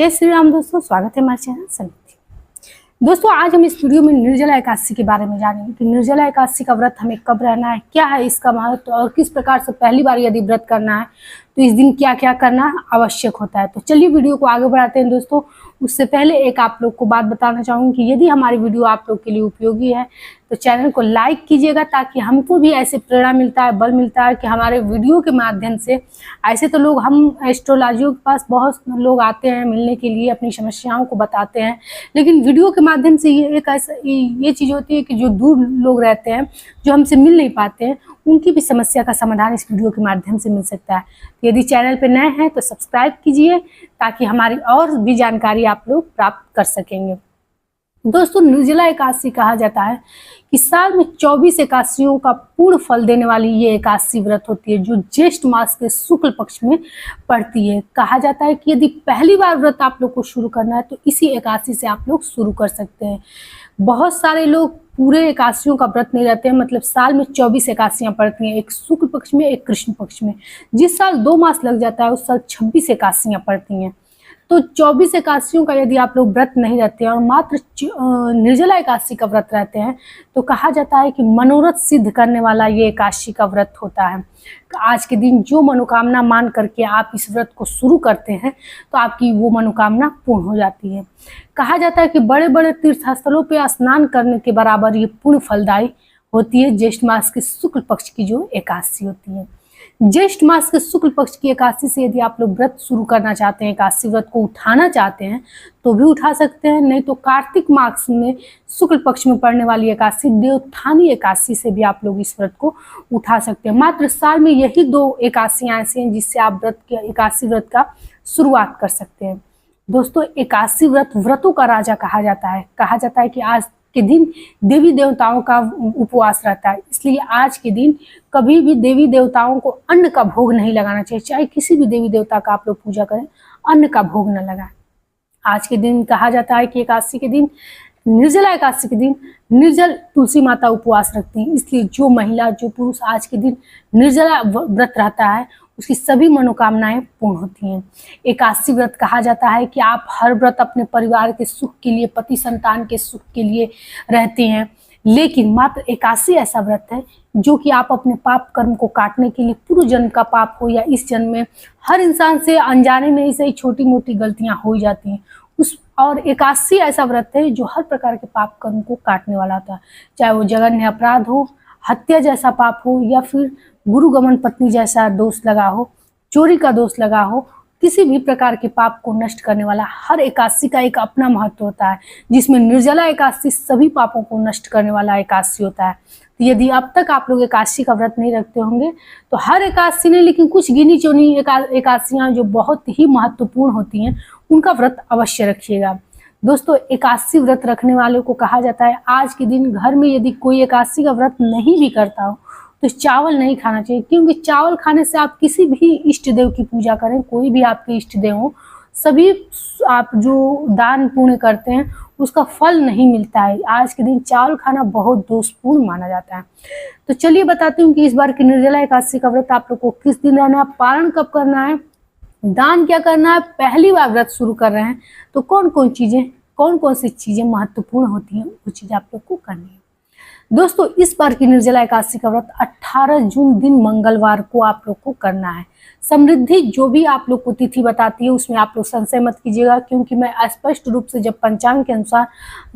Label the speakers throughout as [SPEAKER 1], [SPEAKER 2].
[SPEAKER 1] जय श्री राम दोस्तों, स्वागत है हमारे चैनल समृद्धि। दोस्तों, आज हम इस वीडियो में निर्जला एकादशी के बारे में जानेंगे कि निर्जला एकादशी का व्रत हमें कब रहना है, क्या है इसका महत्व और किस प्रकार से पहली बार यदि व्रत करना है तो इस दिन क्या क्या करना आवश्यक होता है। तो चलिए वीडियो को आगे बढ़ाते हैं। दोस्तों, उससे पहले एक आप लोग को बात बताना चाहूँगी कि यदि हमारी वीडियो आप लोग के लिए उपयोगी है तो चैनल को लाइक कीजिएगा, ताकि हमको भी ऐसे प्रेरणा मिलता है, बल मिलता है कि हमारे वीडियो के माध्यम से ऐसे तो लोग, हम एस्ट्रोलॉजियों के पास बहुत लोग आते हैं मिलने के लिए, अपनी समस्याओं को बताते हैं, लेकिन वीडियो के माध्यम से ये चीज़ होती है कि जो दूर लोग रहते हैं, जो हमसे मिल नहीं पाते हैं, उनकी भी समस्या का समाधान इस वीडियो के माध्यम से मिल सकता है। तो यदि चैनल पर नए हैं तो सब्सक्राइब कीजिए, ताकि हमारी और भी जानकारी आप लोग प्राप्त कर सकेंगे। दोस्तों, निर्जला एकादशी कहा जाता है कि साल में 24 एकादशियों का पूर्ण फल देने वाली ये एकादशी व्रत होती है, जो ज्येष्ठ मास के शुक्ल पक्ष में पड़ती है। कहा जाता है कि यदि पहली बार व्रत आप लोग को शुरू करना है तो इसी एकादशी से आप लोग शुरू कर सकते हैं। बहुत सारे लोग पूरे एकादशियों का व्रत नहीं रहते हैं, मतलब साल में 24 एकादशियाँ पड़ती हैं, एक शुक्ल पक्ष में, एक कृष्ण पक्ष में। जिस साल 2 मास लग जाता है उस साल 26 एकादशियाँ पड़ती हैं। तो 24 एकादशियों का यदि आप लोग व्रत नहीं रहते हैं और मात्र निर्जला एकादशी का व्रत रहते हैं तो कहा जाता है कि मनोरथ सिद्ध करने वाला ये एकादशी का व्रत होता है। आज के दिन जो मनोकामना मान करके आप इस व्रत को शुरू करते हैं तो आपकी वो मनोकामना पूर्ण हो जाती है। कहा जाता है कि बड़े बड़े तीर्थस्थलों पर स्नान करने के बराबर ये पूर्ण फलदायी होती है ज्येष्ठ मास के शुक्ल पक्ष की जो एकादशी होती है। ज्येष्ठ मास के शुक्ल पक्ष की एकादशी से यदि आप लोग व्रत शुरू करना चाहते हैं, एकादशी व्रत को उठाना चाहते हैं तो भी उठा सकते हैं, नहीं तो कार्तिक मास में शुक्ल पक्ष में पड़ने वाली एकादशी देवोत्थानी एकादशी से भी आप लोग इस व्रत को उठा सकते हैं। मात्र साल में यही 2 एकादशियाँ ऐसी हैं जिससे आप एकादशी व्रत का शुरुआत कर सकते हैं। दोस्तों, एकादशी व्रत व्रतों का राजा कहा जाता है कि आज के दिन देवी देवताओं का उपवास रहता है, इसलिए आज के दिन कभी भी देवी देवताओं को अन्न का भोग नहीं लगाना चाहिए। चाहे किसी भी देवी देवता का आप लोग पूजा करें, अन्न का भोग न लगाएं। आज के दिन कहा जाता है कि एकादशी के दिन, निर्जला एकादशी के दिन निर्जल तुलसी माता उपवास रखती हैं, इसलिए जो महिला, जो पुरुष आज के दिन निर्जला व्रत रहता है उसकी सभी मनोकामनाएं पूर्ण होती हैं। एकादशी व्रत कहा जाता है कि आप हर व्रत अपने परिवार के सुख के लिए, पति संतान के सुख के लिए रहते हैं, लेकिन मात्र एकादशी ऐसा व्रत है जो कि आप अपने पाप कर्म को काटने के लिए, पूर्व जन्म का पाप हो या इस जन्म में, हर इंसान से अनजाने में ही छोटी मोटी गलतियां हो जाती हैं और एकादशी ऐसा व्रत है जो हर प्रकार के पाप कर्म को काटने वाला होता है, चाहे वो जघन्य अपराध हो, हत्या जैसा पाप हो, या फिर गुरुगमन पत्नी जैसा दोष लगा हो, चोरी का दोष लगा हो, किसी भी प्रकार के पाप को नष्ट करने वाला हर एकादशी का एक अपना महत्व होता है, जिसमें निर्जला एकादशी सभी पापों को नष्ट करने वाला एकादशी होता है। तो यदि अब तक आप लोग एकादशी का व्रत नहीं रखते होंगे तो हर एकादशी ने, लेकिन कुछ गिनी चुनी एकादशियाँ जो बहुत ही महत्वपूर्ण होती हैं उनका व्रत अवश्य रखिएगा। दोस्तों, एकादशी व्रत रखने वालों को कहा जाता है आज के दिन घर में यदि कोई एकादशी का व्रत नहीं भी करता हो तो चावल नहीं खाना चाहिए, क्योंकि चावल खाने से आप किसी भी इष्ट देव की पूजा करें, कोई भी आपके इष्ट देव हो, सभी आप जो दान पुण्य करते हैं उसका फल नहीं मिलता है। आज के दिन चावल खाना बहुत दोषपूर्ण माना जाता है। तो चलिए बताती हूँ कि इस बार की निर्जला एकादशी का व्रत आप लोग को किस दिन रहना है, पारण कब करना है, दान क्या करना है, पहली बार व्रत शुरू कर रहे हैं तो कौन कौन सी चीजें महत्वपूर्ण होती हैं वो चीज आप लोग को करनी है। दोस्तों, इस बार की निर्जला एकादशी का व्रत 18 जून दिन मंगलवार को आप लोग को करना है। समृद्धि जो भी आप लोग को तिथि बताती है उसमें आप लोग संशय मत कीजिएगा, क्योंकि मैं स्पष्ट रूप से जब पंचांग के अनुसार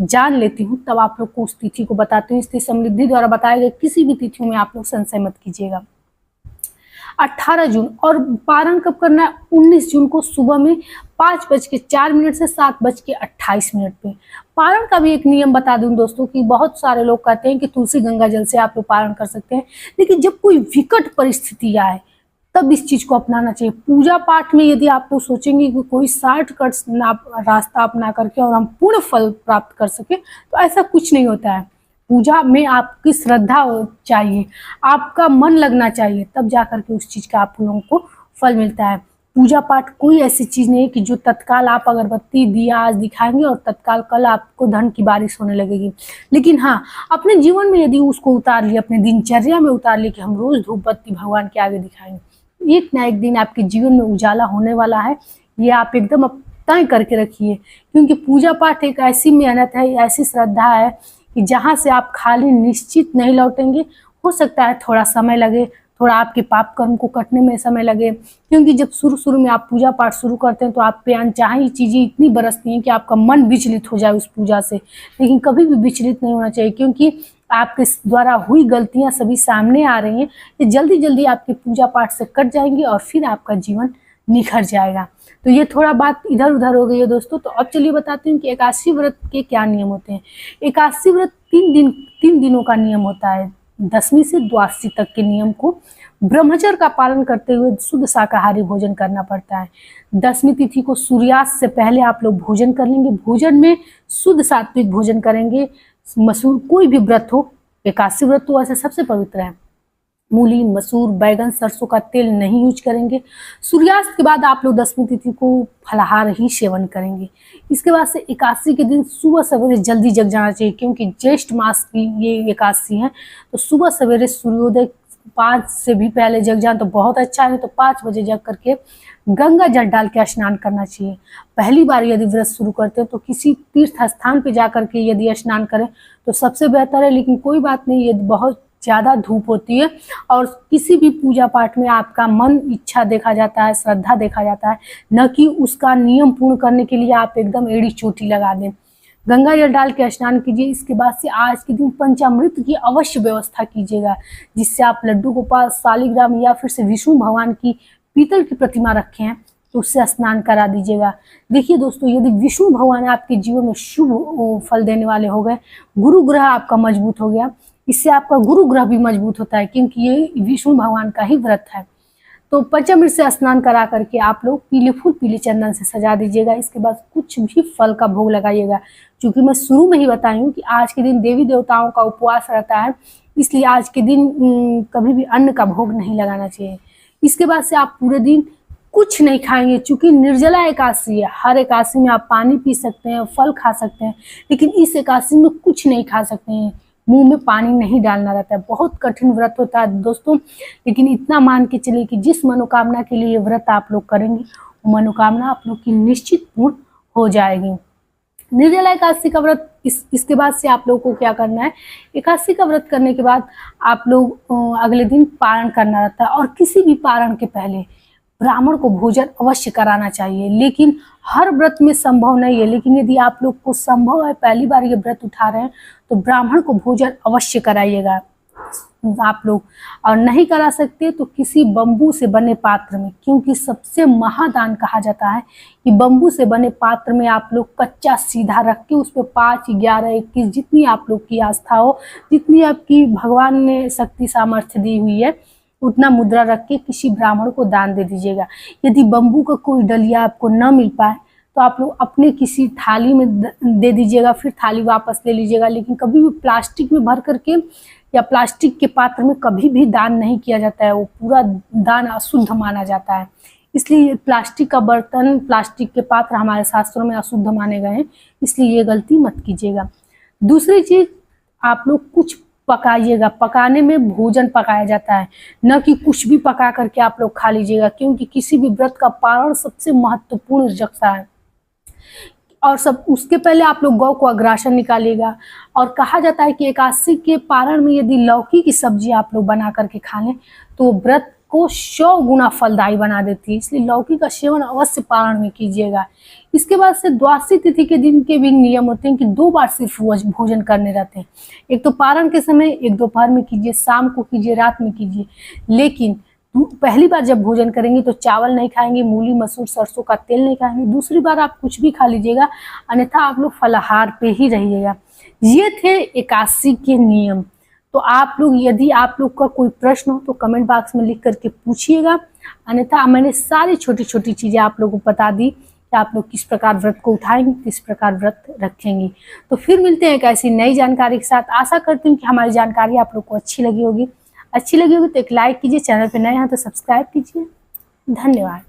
[SPEAKER 1] जान लेती हूँ तब आप लोग को उस तिथि को बताती हूँ, इसलिए समृद्धि द्वारा बताए गए किसी भी तिथियों में आप लोग संशय मत कीजिएगा। 18 जून और पारण कब करना है, 19 जून को सुबह में 5:04 से 7:28 पे। पारण का भी एक नियम बता दूं दोस्तों कि बहुत सारे लोग कहते हैं कि तुलसी गंगा जल से आप लोग पारण कर सकते हैं, लेकिन जब कोई विकट परिस्थिति आए तब इस चीज को अपनाना चाहिए। पूजा पाठ में यदि आप लोग सोचेंगे कि कोई शॉर्टकट रास्ता अपना करके और हम पूर्ण फल प्राप्त कर सके, तो ऐसा कुछ नहीं होता है। पूजा में आपकी श्रद्धा चाहिए, आपका मन लगना चाहिए, तब जाकर के उस चीज का आप लोगों को फल मिलता है। पूजा पाठ कोई ऐसी चीज नहीं है कि जो तत्काल आप अगरबत्ती दिया आज दिखाएंगे और तत्काल कल आपको धन की बारिश होने लगेगी। लेकिन हाँ, अपने जीवन में यदि उसको उतार लिए, अपने दिनचर्या में उतार लिए कि हम रोज धूप बत्ती भगवान के आगे दिखाएंगे, एक ना एक दिन आपके जीवन में उजाला होने वाला है। ये आप एकदम तय करके रखिए, क्योंकि पूजा पाठ एक ऐसी मेहनत है, ऐसी श्रद्धा है कि जहाँ से आप खाली निश्चित नहीं लौटेंगे। हो सकता है थोड़ा समय लगे, थोड़ा आपके पाप कर्म को कटने में समय लगे, क्योंकि जब शुरू में आप पूजा पाठ शुरू करते हैं तो आप पे अनचाही चीज़ें इतनी बरसती हैं कि आपका मन विचलित हो जाए उस पूजा से। लेकिन कभी भी विचलित नहीं होना चाहिए, क्योंकि आपके द्वारा हुई गलतियां सभी सामने आ रही हैं। ये जल्दी जल्दी आपके पूजा पाठ से कट जाएंगी और फिर आपका जीवन निखर जाएगा। तो ये थोड़ा बात इधर उधर हो गई है दोस्तों। तो अब चलिए बताती हूँ कि एकादशी व्रत के क्या नियम होते हैं। एकादशी व्रत 3 दिनों का नियम होता है। 10वीं से 82 तक के नियम को ब्रह्मचर्य का पालन करते हुए शुद्ध शाकाहारी भोजन करना पड़ता है। 10वीं तिथि को सूर्यास्त से पहले आप लोग भोजन कर लेंगे। भोजन में शुद्ध सात्विक भोजन करेंगे। मसूर, कोई भी व्रत हो, एकादशी व्रत तो ऐसे सबसे पवित्र है। मूली, मसूर, बैगन, सरसों का तेल नहीं यूज करेंगे। सूर्यास्त के बाद आप लोग 10वीं तिथि को फलाहार ही सेवन करेंगे। इसके बाद से एकादशी के दिन सुबह सवेरे जल्दी जग जाना चाहिए, क्योंकि ज्येष्ठ मास की ये एकादशी है। तो सुबह सवेरे सूर्योदय 5 से भी पहले जग जाए तो बहुत अच्छा है। तो 5 बजे जग करके गंगा जल डाल के स्नान करना चाहिए। पहली बार यदि व्रत शुरू करते हैं तो किसी तीर्थ स्थान पे जा करके यदि स्नान करें तो सबसे बेहतर है। लेकिन कोई बात नहीं, यदि बहुत ज़्यादा धूप होती है और किसी भी पूजा पाठ में आपका मन इच्छा देखा जाता है, श्रद्धा देखा जाता है, न कि उसका नियम पूर्ण करने के लिए आप एकदम एड़ी चोटी लगा दें। गंगा जल डाल के स्नान कीजिए। इसके बाद से आज के दिन पंचामृत की अवश्य व्यवस्था कीजिएगा, जिससे आप लड्डू गोपाल, शालिग्राम या फिर से विष्णु भगवान की पीतल की प्रतिमा रखे हैं तो उससे स्नान करा दीजिएगा। देखिए दोस्तों, यदि विष्णु भगवान आपके जीवन में शुभ फल देने वाले हो गए, गुरु ग्रह आपका मजबूत हो गया, इससे आपका गुरु ग्रह भी मजबूत होता है, क्योंकि ये विष्णु भगवान का ही व्रत है। तो पंचामृत से स्नान करा करके आप लोग पीले फूल, पीले चंदन से सजा दीजिएगा। इसके बाद कुछ भी फल का भोग लगाइएगा। क्योंकि मैं शुरू में ही बताई हूँ कि आज के दिन देवी देवताओं का उपवास रहता है, इसलिए आज के दिन कभी भी अन्न का भोग नहीं लगाना चाहिए। इसके बाद से आप पूरे दिन कुछ नहीं खाएंगे। चूंकि निर्जला एकादशी है, हर एकादशी में आप पानी पी सकते हैं, फल खा सकते हैं, लेकिन इस एकादशी में कुछ नहीं खा सकते हैं। मुंह में पानी नहीं डालना रहता है। बहुत कठिन व्रत होता है दोस्तों, लेकिन इतना मान के चलिए कि जिस मनोकामना के लिए ये व्रत आप लोग करेंगे वो मनोकामना आप लोग की निश्चित पूर्ण हो जाएगी। निर्जला एकादशी का व्रत इसके बाद से आप लोगों को क्या करना है, एकादशी का व्रत करने के बाद आप लोग अगले दिन पारण करना रहता है। और किसी भी पारण के पहले ब्राह्मण को भोजन अवश्य कराना चाहिए। लेकिन हर व्रत में संभव नहीं है, लेकिन यदि आप लोग को संभव है, पहली बार ये व्रत उठा रहे हैं, तो ब्राह्मण को भोजन अवश्य कराइएगा आप लोग। और नहीं करा सकते तो किसी बम्बू से बने पात्र में, क्योंकि सबसे महादान कहा जाता है कि बम्बू से बने पात्र में आप लोग कच्चा सीधा रख के उस पर 5, 11, 21 जितनी आप लोग की आस्था हो, जितनी आपकी भगवान ने शक्ति सामर्थ्य दी हुई है, उतना मुद्रा रख के किसी ब्राह्मण को दान दे दीजिएगा। यदि बम्बू का कोई डलिया आपको न मिल पाए तो आप लोग अपने किसी थाली में दे दीजिएगा, फिर थाली वापस ले लीजिएगा। लेकिन कभी भी प्लास्टिक में भर करके या प्लास्टिक के पात्र में कभी भी दान नहीं किया जाता है, वो पूरा दान अशुद्ध माना जाता है। इसलिए प्लास्टिक का बर्तन, प्लास्टिक के पात्र हमारे शास्त्रों में अशुद्ध माने गए हैं, इसलिए ये गलती मत कीजिएगा। दूसरी चीज, आप लोग कुछ पकाइएगा। पकाने में भोजन पकाया जाता है, न कि कुछ भी पका करके आप लोग खा लीजिएगा, क्योंकि किसी भी व्रत का पारण सबसे महत्वपूर्ण रखता है। और सब उसके पहले आप लोग गौ को अग्रासन निकालिएगा। और कहा जाता है कि एकादशी के पारण में यदि लौकी की सब्जी आप लोग बना करके खा लें तो व्रत को 100 गुना फलदायी बना देती है। इसलिए लौकी का सेवन अवश्य पारण में कीजिएगा। इसके बाद से द्वादशी तिथि के दिन के भी नियम होते हैं कि 2 बार सिर्फ भोजन करने रहते हैं। एक तो पारण के समय, एक दोपहर में कीजिए, शाम को कीजिए, रात में कीजिए। लेकिन पहली बार जब भोजन करेंगे तो चावल नहीं खाएंगे, मूली, मसूर, सरसों का तेल नहीं खाएंगे। दूसरी बार आप कुछ भी खा लीजिएगा, अन्यथा आप लोग फलाहार पे ही रहिएगा। ये थे एकादशी के नियम। तो आप लोग, यदि आप लोग का कोई प्रश्न हो तो कमेंट बॉक्स में लिख करके पूछिएगा, अन्यथा मैंने सारी छोटी छोटी चीज़ें आप लोगों को बता दी कि आप लोग किस प्रकार व्रत को उठाएंगे, किस प्रकार व्रत रखेंगे। तो फिर मिलते हैं एक ऐसी नई जानकारी के साथ। आशा करती हूँ कि हमारी जानकारी आप लोग को अच्छी लगी होगी तो एक लाइक कीजिए, चैनल पर नए हैं तो सब्सक्राइब कीजिए। धन्यवाद।